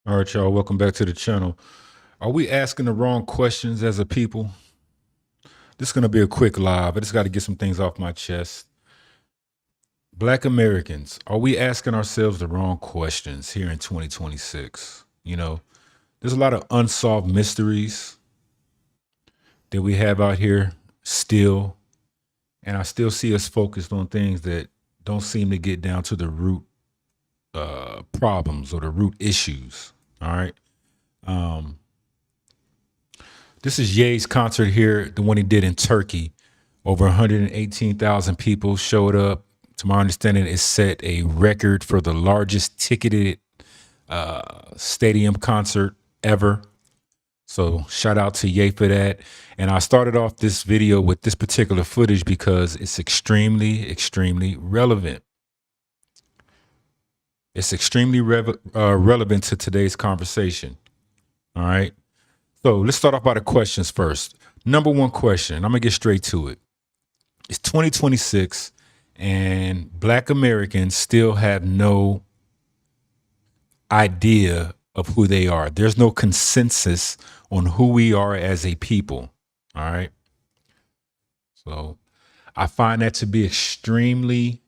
All right, y'all. Welcome back to the channel. Are we asking the wrong questions as a people? This is going to be a quick live. I just got to get some things off my chest. Black Americans, are we asking ourselves the wrong questions here in 2026? There's a lot of unsolved mysteries that we have out here still. And I still see us focused on things that don't seem to get down to the root problems or the root issues. All right. Um, This is Ye's concert here, the one he did in Turkey. Over 118,000 people showed up. To my understanding, it set a record for the largest ticketed stadium concert ever. So shout out to Ye for that. And I started off this video with this particular footage because it's extremely, extremely relevant. It's extremely relevant to today's conversation. All right. So let's start off by the questions first. Number one question, I'm going to get straight to it. It's 2026 and Black Americans still have no idea of who they are. There's no consensus on who we are as a people. All right. So I find that to be extremely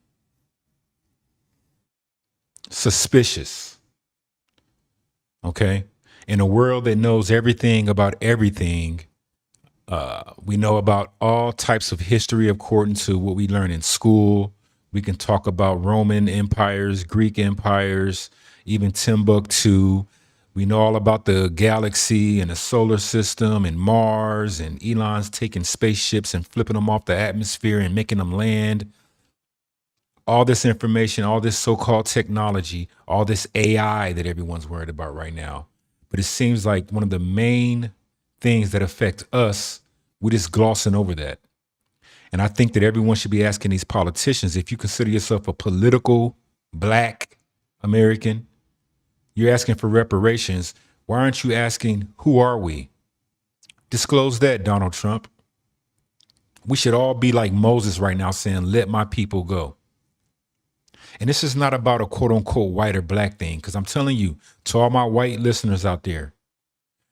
suspicious. Okay. In a world that knows everything about everything, we know about all types of history according to what we learn in school. We can talk about Roman empires, Greek empires, even Timbuktu. We know all about the galaxy and the solar system and Mars, and Elon's taking spaceships and flipping them off the atmosphere and making them land. All this information, all this so-called technology, all this AI that everyone's worried about right now. But it seems like one of the main things that affect us, we're just glossing over that. And I think that everyone should be asking these politicians, if you consider yourself a political Black American, you're asking for reparations. Why aren't you asking, who are we? Disclose that, Donald Trump. We should all be like Moses right now saying, let my people go. And this is not about a quote unquote white or black thing, because I'm telling you, to all my white listeners out there,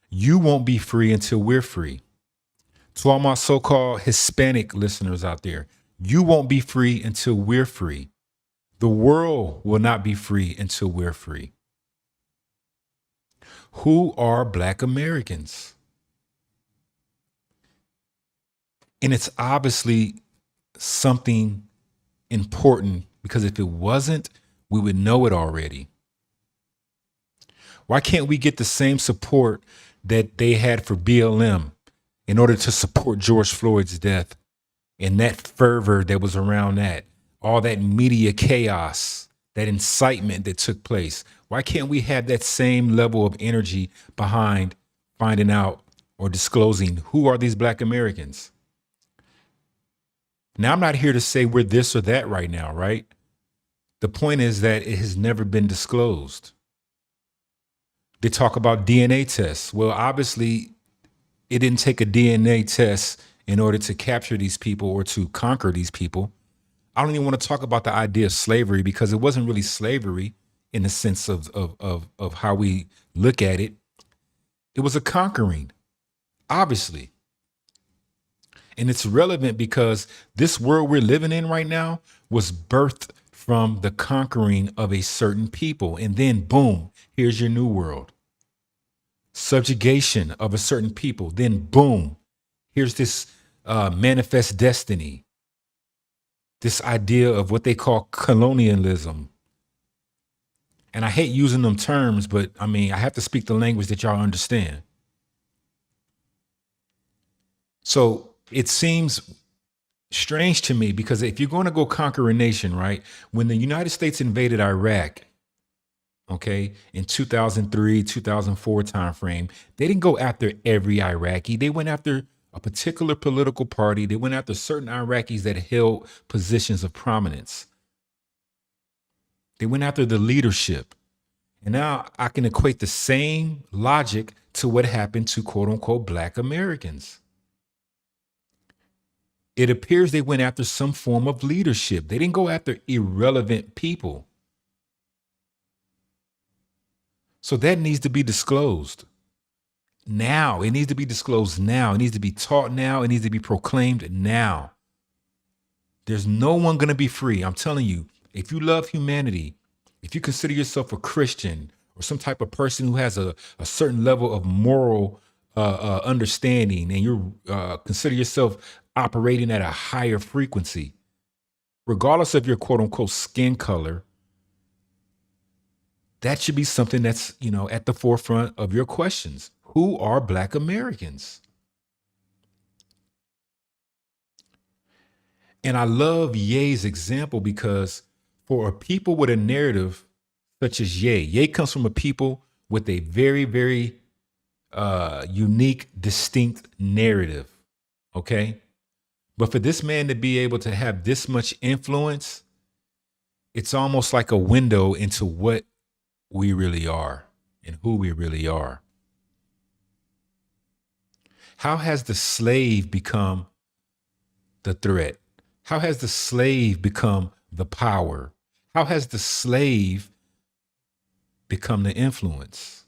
you won't be free until we're free. To all my so-called Hispanic listeners out there, you won't be free until we're free. The world will not be free until we're free. Who are Black Americans? And it's obviously something important, because if it wasn't, we would know it already. Why can't we get the same support that they had for BLM in order to support George Floyd's death, and that fervor that was around that, all that media chaos, that incitement that took place? Why can't we have that same level of energy behind finding out or disclosing who are these Black Americans? Now, I'm not here to say we're this or that right now, right? The point is that it has never been disclosed. They talk about DNA tests. Well, obviously, it didn't take a DNA test in order to capture these people or to conquer these people. I don't even want to talk about the idea of slavery, because it wasn't really slavery in the sense of how we look at it. It was a conquering, obviously. And it's relevant because this world we're living in right now was birthed from the conquering of a certain people. And then, boom, here's your new world. Subjugation of a certain people. Then, boom, here's this manifest destiny. This idea of what they call colonialism. And I hate using them terms, but I mean, I have to speak the language that y'all understand. So it seems strange to me, because if you're going to go conquer a nation, right? When the United States invaded Iraq, okay, in 2003, 2004 timeframe, they didn't go after every Iraqi. They went after a particular political party. They went after certain Iraqis that held positions of prominence. They went after the leadership. And now I can equate the same logic to what happened to quote unquote Black Americans. It appears they went after some form of leadership. They didn't go after irrelevant people. So that needs to be disclosed now. It needs to be disclosed now. It needs to be taught now. It needs to be proclaimed now. There's no one going to be free. I'm telling you, if you love humanity, if you consider yourself a Christian or some type of person who has a certain level of moral understanding, and you consider yourself operating at a higher frequency, regardless of your quote unquote skin color, that should be something that's, at the forefront of your questions. Who are Black Americans? And I love Ye's example because for a people with a narrative such as Ye comes from a people with a very, very unique, distinct narrative. Okay. But for this man to be able to have this much influence, it's almost like a window into what we really are and who we really are. How has the slave become the threat? How has the slave become the power? How has the slave become the influence?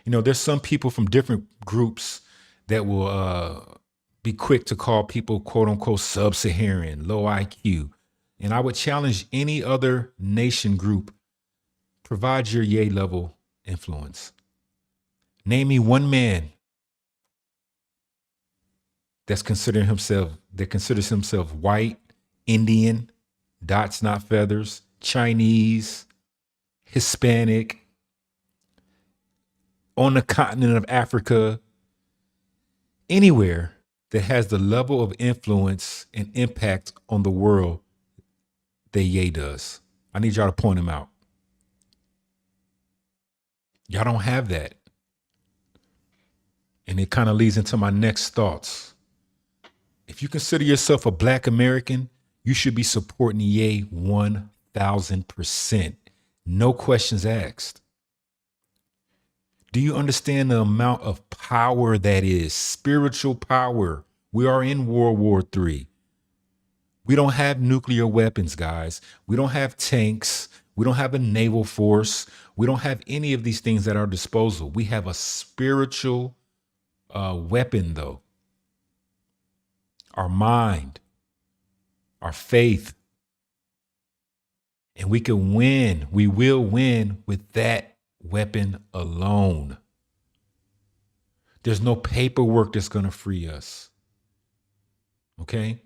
There's some people from different groups that will be quick to call people, quote unquote, sub-Saharan, low IQ. And I would challenge any other nation group, provide your Ye level influence. Name me one man that considers himself white, Indian, dots not feathers, Chinese, Hispanic, on the continent of Africa, anywhere that has the level of influence and impact on the world that Ye does. I need y'all to point him out. Y'all don't have that. And it kind of leads into my next thoughts. If you consider yourself a Black American, you should be supporting Ye 1,000%. No questions asked. Do you understand the amount of power that is? Spiritual power. We are in World War III. We don't have nuclear weapons, guys. We don't have tanks. We don't have a naval force. We don't have any of these things at our disposal. We have a spiritual weapon, though. Our mind, our faith. And we can win. We will win with that weapon alone. There's no paperwork that's going to free us. Okay?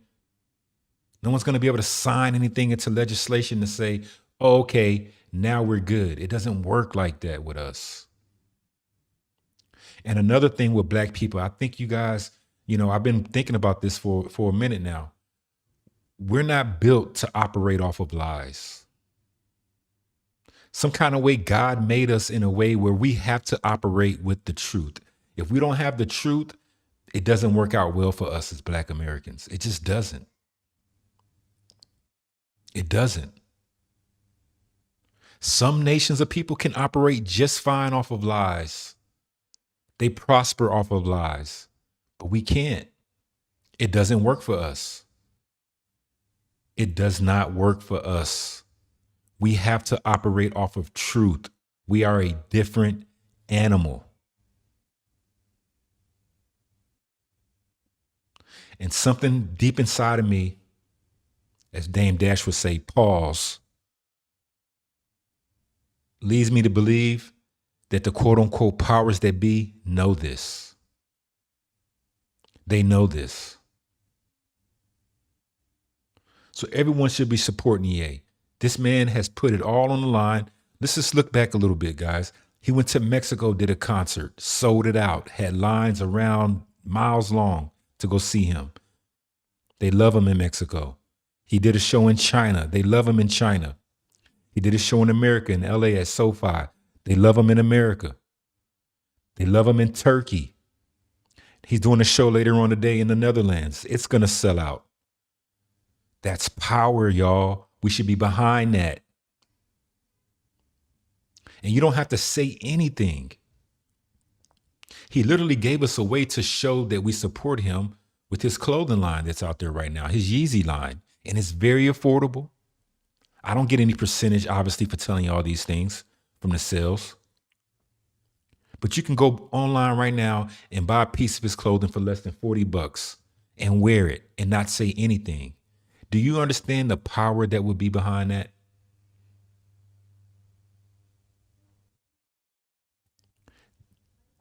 No one's going to be able to sign anything into legislation to say, oh, okay, now we're good. It doesn't work like that with us. And another thing with Black people, I think you guys, I've been thinking about this for a minute now. We're not built to operate off of lies. Some kind of way God made us in a way where we have to operate with the truth. If we don't have the truth, it doesn't work out well for us as Black Americans. It just doesn't. It doesn't. Some nations of people can operate just fine off of lies. They prosper off of lies, but we can't. It doesn't work for us. It does not work for us. We have to operate off of truth. We are a different animal. And something deep inside of me, as Dame Dash would say, pause, leads me to believe that the quote unquote powers that be know this. They know this. So everyone should be supporting Ye. This man has put it all on the line. Let's just look back a little bit, guys. He went to Mexico, did a concert, sold it out, had lines around miles long to go see him. They love him in Mexico. He did a show in China. They love him in China. He did a show in America, in LA at SoFi. They love him in America. They love him in Turkey. He's doing a show later on today in the Netherlands. It's going to sell out. That's power, y'all. We should be behind that. And you don't have to say anything. He literally gave us a way to show that we support him with his clothing line that's out there right now, his Yeezy line. And it's very affordable. I don't get any percentage, obviously, for telling you all these things from the sales. But you can go online right now and buy a piece of his clothing for less than $40 and wear it and not say anything. Do you understand the power that would be behind that?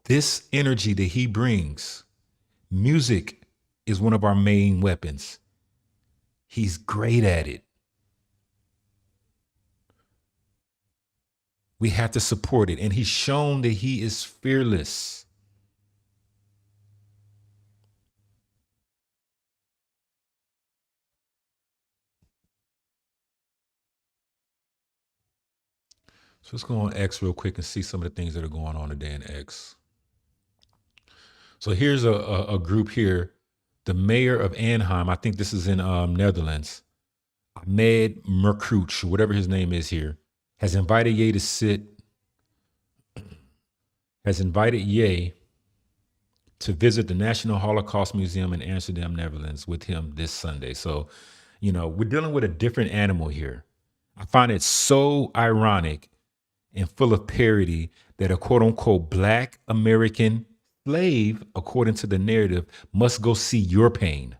This energy that he brings, music is one of our main weapons. He's great at it. We have to support it. And he's shown that he is fearless. So let's go on X real quick and see some of the things that are going on today in X. So here's a group here. The mayor of Anaheim, I think this is in Netherlands, Ahmed Merkrouch, whatever his name is here, has invited Ye to visit the National Holocaust Museum in Amsterdam, Netherlands with him this Sunday. So, we're dealing with a different animal here. I find it so ironic and full of parody that a quote unquote Black American slave, according to the narrative, must go see your pain.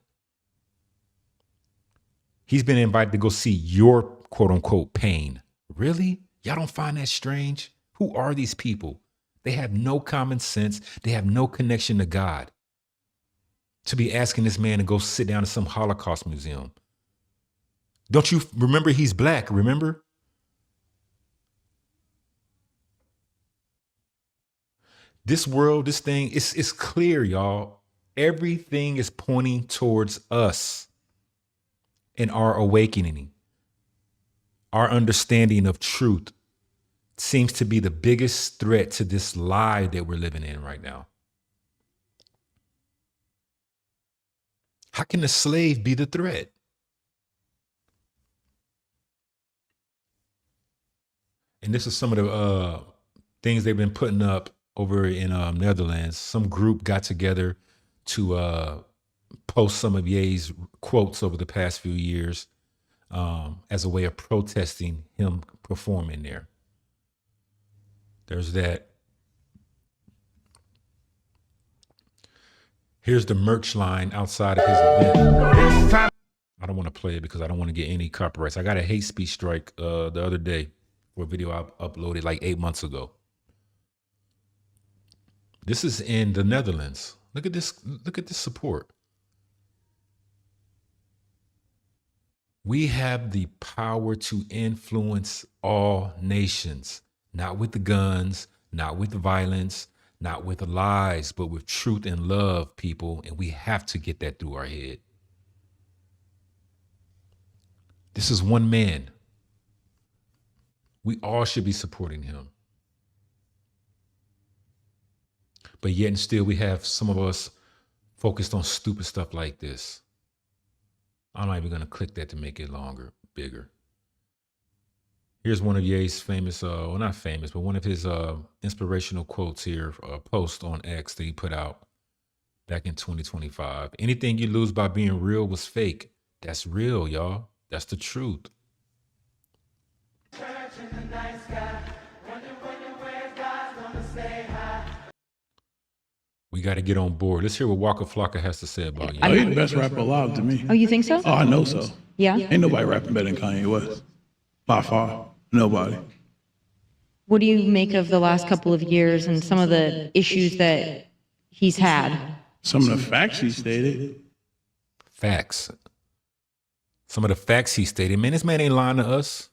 He's been invited to go see your quote unquote pain. Really? Y'all don't find that strange? Who are these people? They have no common sense. They have no connection to God. To be asking this man to go sit down in some Holocaust museum. Don't you remember he's Black, remember? This world, this thing, it's clear, y'all. Everything is pointing towards us and our awakening. Our understanding of truth seems to be the biggest threat to this lie that we're living in right now. How can the slave be the threat? And this is some of the things they've been putting up over in Netherlands. Some group got together to post some of Ye's quotes over the past few years as a way of protesting him performing there. There's that. Here's the merch line outside of his event. I don't want to play it because I don't want to get any copyrights. I got a hate speech strike the other day for a video I uploaded like 8 months ago. This is in the Netherlands. Look at this. Look at this support. We have the power to influence all nations, not with the guns, not with violence, not with lies, but with truth and love, people. And we have to get that through our head. This is one man. We all should be supporting him. But yet and still, we have some of us focused on stupid stuff like this. I'm not even going to click that to make it bigger. Here's one of Ye's famous, well, not famous, but one of his inspirational quotes here, a post on X that he put out back in 2025. Anything you lose by being real was fake. That's real, y'all. That's the truth. We got to get on board. Let's hear what Waka Flocka has to say about you. Oh, he's the best rapper alive to me. Oh, you think so? Oh, I know so. Yeah. Ain't nobody rapping better than Kanye West. By far. Nobody. What do you make of the last couple of years and some of the issues that he's had? Some of the facts he stated. Facts. Some of the facts he stated. Man, this man ain't lying to us.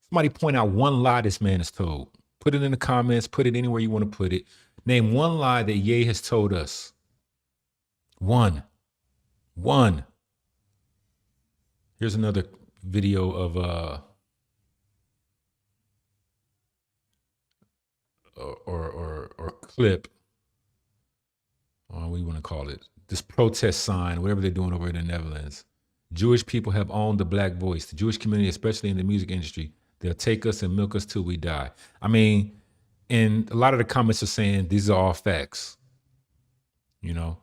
Somebody point out one lie this man has told. Put it in the comments. Put it anywhere you want to put it. Name one lie that Ye has told us. One. Here's another video of or clip. What do you want to call it? This protest sign, whatever they're doing over in the Netherlands. Jewish people have owned the Black voice. The Jewish community, especially in the music industry, they'll take us and milk us till we die. I mean, and a lot of the comments are saying these are all facts, And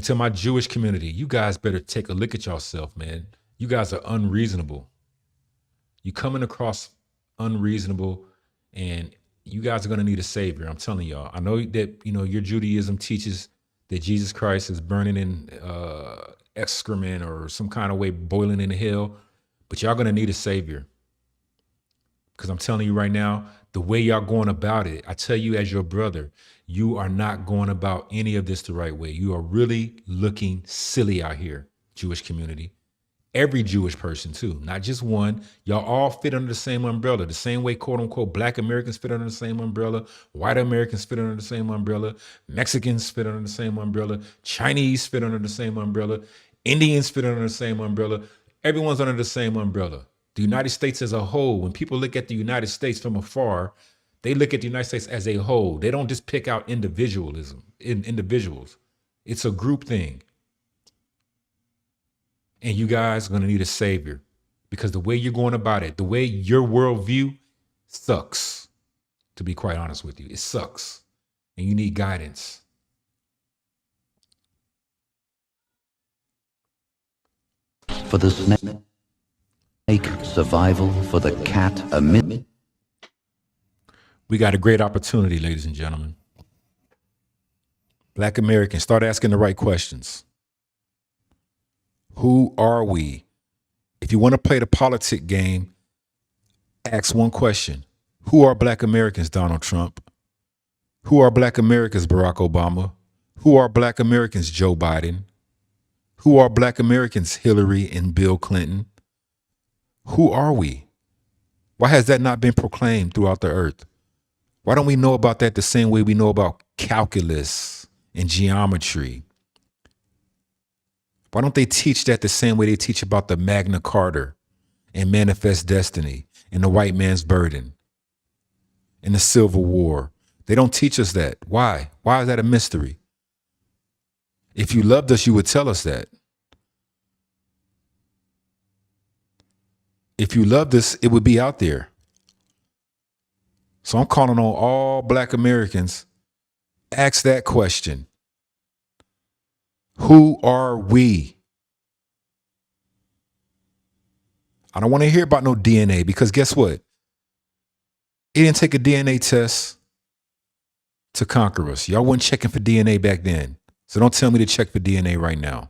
to my Jewish community, you guys better take a look at yourself, man. You guys are unreasonable. You coming across unreasonable, and you guys are going to need a savior. I'm telling y'all. I know that your Judaism teaches that Jesus Christ is burning in excrement or some kind of way boiling in hell, but y'all going to need a savior. Because I'm telling you right now, the way y'all going about it, I tell you as your brother, you are not going about any of this the right way. You are really looking silly out here, Jewish community. Every Jewish person too, not just one. Y'all all fit under the same umbrella, the same way, quote unquote, Black Americans fit under the same umbrella, white Americans fit under the same umbrella, Mexicans fit under the same umbrella, Chinese fit under the same umbrella, Indians fit under the same umbrella. Everyone's under the same umbrella. The United States as a whole, when people look at the United States from afar, they look at the United States as a whole. They don't just pick out individuals. It's a group thing. And you guys are going to need a savior, because the way you're going about it, the way your worldview sucks, to be quite honest with you. It sucks. And you need guidance. For the snake, survival. For the cat, a myth. We got a great opportunity, ladies and gentlemen. Black Americans, start asking the right questions. Who are we? If you want to play the politic game, ask one question. Who are Black Americans, Donald Trump? Who are Black Americans, Barack Obama? Who are Black Americans, Joe Biden? Who are Black Americans, Hillary and Bill Clinton? Who are we? Why has that not been proclaimed throughout the earth? Why don't we know about that the same way we know about calculus and geometry? Why don't they teach that the same way they teach about the Magna Carta and Manifest Destiny and the white man's burden and the Civil War? They don't teach us that. Why? Why is that a mystery? If you loved us, you would tell us that. If you loved us, it would be out there. So I'm calling on all Black Americans, ask that question. Who are we? I don't want to hear about no DNA, because guess what? It didn't take a DNA test to conquer us. Y'all weren't checking for DNA back then. So don't tell me to check for DNA right now.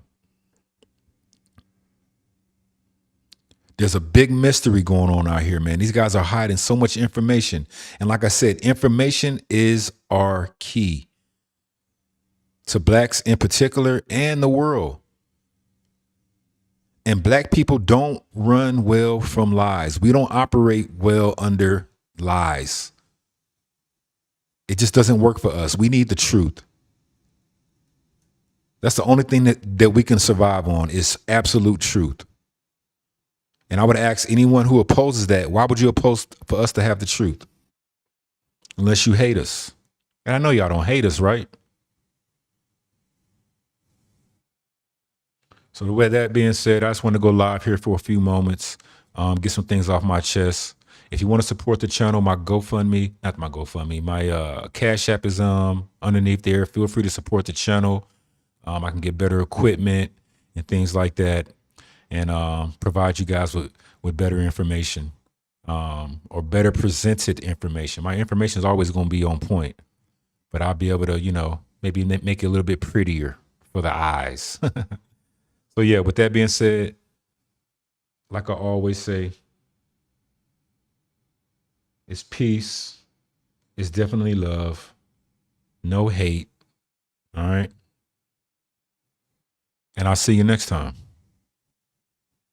There's a big mystery going on out here, man. These guys are hiding so much information. And like I said, information is our key to Blacks in particular and the world. And Black people don't run well from lies. We don't operate well under lies. It just doesn't work for us. We need the truth. That's the only thing that we can survive on, is absolute truth. And I would ask anyone who opposes that, why would you oppose for us to have the truth? Unless you hate us. And I know y'all don't hate us, right? So with that being said, I just want to go live here for a few moments, get some things off my chest. If you want to support the channel, my Cash App is underneath there. Feel free to support the channel. I can get better equipment and things like that, and provide you guys with better information, or better presented information. My information is always going to be on point, but I'll be able to, maybe make it a little bit prettier for the eyes. So yeah, with that being said, like I always say, it's peace. It's definitely love. No hate. All right. And I'll see you next time.